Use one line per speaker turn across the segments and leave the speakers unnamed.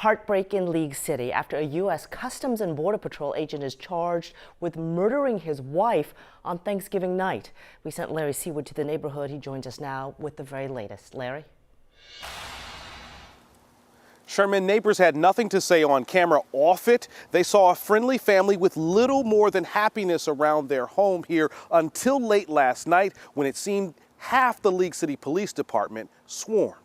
Heartbreak in League City after a U.S. Customs and Border Patrol agent is charged with murdering his wife on Thanksgiving night. We sent Larry Seaward to the neighborhood. He joins us now with the very latest. Larry?
Sherman, neighbors had nothing to say on camera off it. They saw a friendly family with little more than happiness around their home here until late last night when it seemed half the League City Police Department swarmed.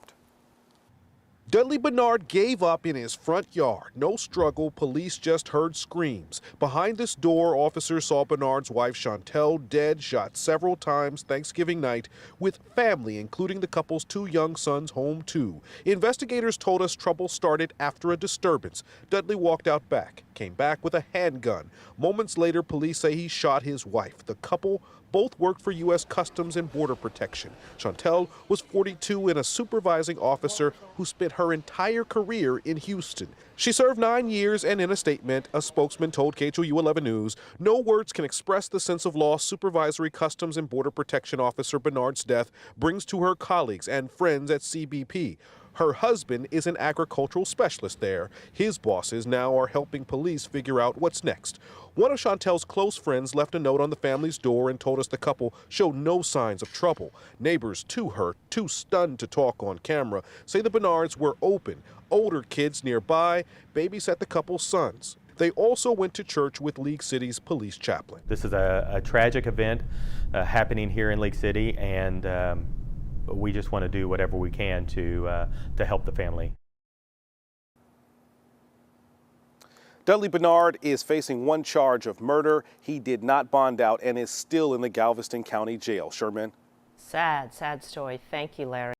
Dudley Bernard gave up in his front yard. No struggle, police just heard screams. Behind this door, officers saw Bernard's wife Chantel dead, shot several times Thanksgiving night, with family, including the couple's 2 young sons, home too. Investigators told us trouble started after a disturbance. Dudley walked out back, came back with a handgun. Moments later, police say he shot his wife. The couple both worked for U.S. Customs and Border Protection. Chantel was 42 and a supervising officer who spent her entire career in Houston. She served 9 years, and in a statement, a spokesman told KHOU 11 News, no words can express the sense of loss Supervisory Customs and Border Protection Officer Bernard's death brings to her colleagues and friends at CBP. Her husband is an agricultural specialist there. His bosses now are helping police figure out what's next. One of Chantel's close friends left a note on the family's door and told us the couple showed no signs of trouble. Neighbors, too hurt, too stunned to talk on camera, say the Bernards were open. Older kids nearby babysat the couple's sons. They also went to church with League City's police chaplain.
This is a tragic event happening here in League City, and we just want to do whatever we can to help the family.
Dudley Bernard is facing 1 charge of murder. He did not bond out and is still in the Galveston County Jail. Sherman?
Sad story. Thank you, Larry.